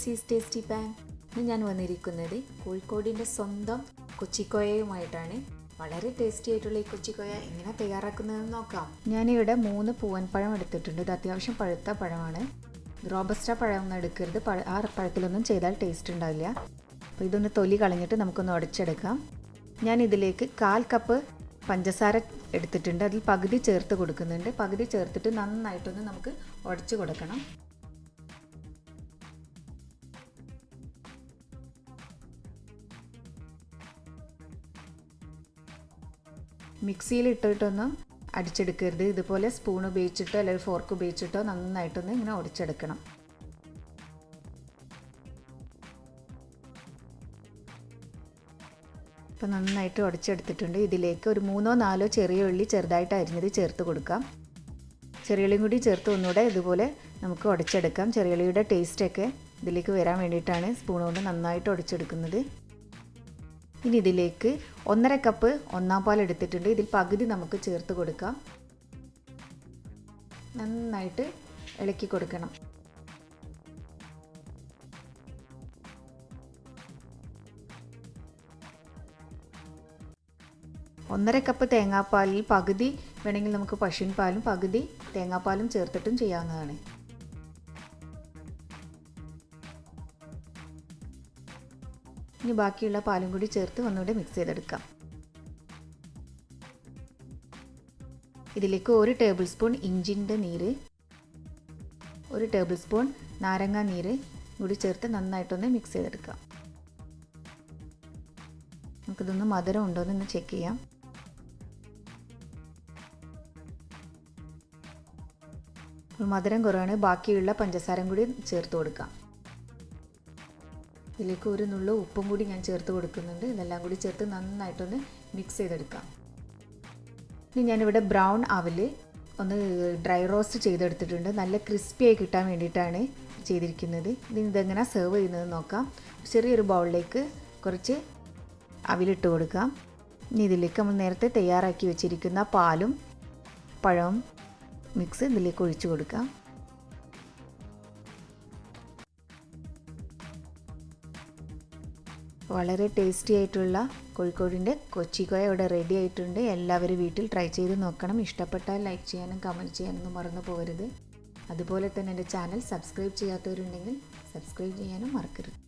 ലിസീസ് tasty pan. ഇന്ന് ഞാൻ വന്നിരിക്കുന്നത് കോഴിക്കോടിൻ്റെ സ്വന്തം കൊച്ചിക്കോയയുമായിട്ടാണ്. വളരെ ടേസ്റ്റി ആയിട്ടുള്ള ഈ കൊച്ചിക്കോയ എങ്ങനെ തയ്യാറാക്കുന്നതെന്ന് നോക്കാം. ഞാനിവിടെ 3 പൂവൻപഴം എടുത്തിട്ടുണ്ട്. ഇത് അത്യാവശ്യം പഴുത്ത പഴമാണ്. റോബസ്റ്റ പഴമൊന്നും എടുക്കരുത്, ആ പഴത്തിലൊന്നും ചെയ്താൽ ടേസ്റ്റ് ഉണ്ടാവില്ല. അപ്പോൾ ഇതൊന്ന് തൊലി കളഞ്ഞിട്ട് നമുക്കൊന്ന് ഉടച്ചെടുക്കാം. ഞാൻ ഇതിലേക്ക് 1/4 കപ്പ് പഞ്ചസാര എടുത്തിട്ടുണ്ട്. അതിൽ പകുതി ചേർത്ത് കൊടുക്കുന്നുണ്ട്. പകുതി ചേർത്തിട്ട് നന്നായിട്ടൊന്ന് നമുക്ക് ഉടച്ച് കൊടുക്കണം. മിക്സിയിൽ ഇട്ടിട്ടൊന്നും അടിച്ചെടുക്കരുത്. ഇതുപോലെ സ്പൂൺ ഉപയോഗിച്ചിട്ടോ അല്ലെങ്കിൽ ഫോർക്ക് ഉപയോഗിച്ചിട്ടോ നന്നായിട്ടൊന്ന് ഇങ്ങനെ ഉടച്ചെടുക്കണം. ഇപ്പോൾ നന്നായിട്ട് ഉടച്ചെടുത്തിട്ടുണ്ട്. ഇതിലേക്ക് ഒരു 3-4 ചെറിയ ഉള്ളി ചെറുതായിട്ട് അരിഞ്ഞത് ചേർത്ത് കൊടുക്കാം. ചെറിയ ഉള്ളിയും കൂടി ചേർത്ത് ഒന്നുകൂടെ ഇതുപോലെ നമുക്ക് ഉടച്ചെടുക്കാം. ചെറിയ ഉള്ളിയുടെ ടേസ്റ്റൊക്കെ ഇതിലേക്ക് വരാൻ വേണ്ടിയിട്ടാണ് സ്പൂൺ കൊണ്ട് നന്നായിട്ട് ഉടച്ചെടുക്കുന്നത്. ഇനി ഇതിലേക്ക് 1.5 കപ്പ് ഒന്നാം പാൽ എടുത്തിട്ടുണ്ട്. ഇതിൽ പകുതി നമുക്ക് ചേർത്ത് കൊടുക്കാം. നന്നായിട്ട് ഇളക്കി കൊടുക്കണം. ഒന്നര കപ്പ് തേങ്ങാപ്പാലിൽ പകുതി വേണമെങ്കിൽ നമുക്ക് പശുവിൻ പാലും പകുതി തേങ്ങാപ്പാലും ചേർത്തിട്ടും ചെയ്യാവുന്നതാണ്. ഇനി ബാക്കിയുള്ള പാലും കൂടി ചേർത്ത് ഒന്നുകൂടി മിക്സ് ചെയ്തെടുക്കാം. ഇതിലേക്ക് 1 ടേബിൾ സ്പൂൺ ഇഞ്ചിൻ്റെ നീര്, 1 ടേബിൾ സ്പൂൺ നാരങ്ങ നീര് കൂടി ചേർത്ത് നന്നായിട്ടൊന്ന് മിക്സ് ചെയ്തെടുക്കാം. നമുക്കിതൊന്ന് മധുരം ഉണ്ടോ എന്ന് ചെക്ക് ചെയ്യാം. മധുരം കുറവാണ്, ബാക്കിയുള്ള പഞ്ചസാരയും കൂടി ചേർത്ത് കൊടുക്കാം. ഇതിലേക്ക് ഒരു നുള്ളു ഉപ്പും കൂടി ഞാൻ ചേർത്ത് കൊടുക്കുന്നുണ്ട്. ഇതെല്ലാം കൂടി ചേർത്ത് നന്നായിട്ടൊന്ന് മിക്സ് ചെയ്തെടുക്കാം. ഇനി ഞാനിവിടെ ബ്രൗൺ അവല് ഒന്ന് ഡ്രൈ റോസ്റ്റ് ചെയ്തെടുത്തിട്ടുണ്ട്. നല്ല ക്രിസ്പിയായി കിട്ടാൻ വേണ്ടിയിട്ടാണ് ചെയ്തിരിക്കുന്നത്. ഇതെങ്ങനെ സെർവ് ചെയ്യുന്നത് നോക്കാം. ചെറിയൊരു ബൗളിലേക്ക് കുറച്ച് അവിലിട്ട് കൊടുക്കാം. ഇനി ഇതിലേക്ക് നമ്മൾ നേരത്തെ തയ്യാറാക്കി വെച്ചിരിക്കുന്ന പാലും പഴവും മിക്സ് ഇതിലേക്ക് ഒഴിച്ചു കൊടുക്കാം. വളരെ ടേസ്റ്റി ആയിട്ടുള്ള കോഴിക്കോടിൻ്റെ കൊച്ചിക്കോയ ഇവിടെ റെഡി ആയിട്ടുണ്ട്. എല്ലാവരും വീട്ടിൽ ട്രൈ ചെയ്ത് നോക്കണം. ഇഷ്ടപ്പെട്ടാൽ ലൈക്ക് ചെയ്യാനും കമൻറ്റ് ചെയ്യാനൊന്നും മറന്നു പോകരുത്. അതുപോലെ തന്നെ എൻ്റെ ചാനൽ സബ്സ്ക്രൈബ് ചെയ്യാത്തവരുണ്ടെങ്കിൽ സബ്സ്ക്രൈബ് ചെയ്യാനും മറക്കരുത്.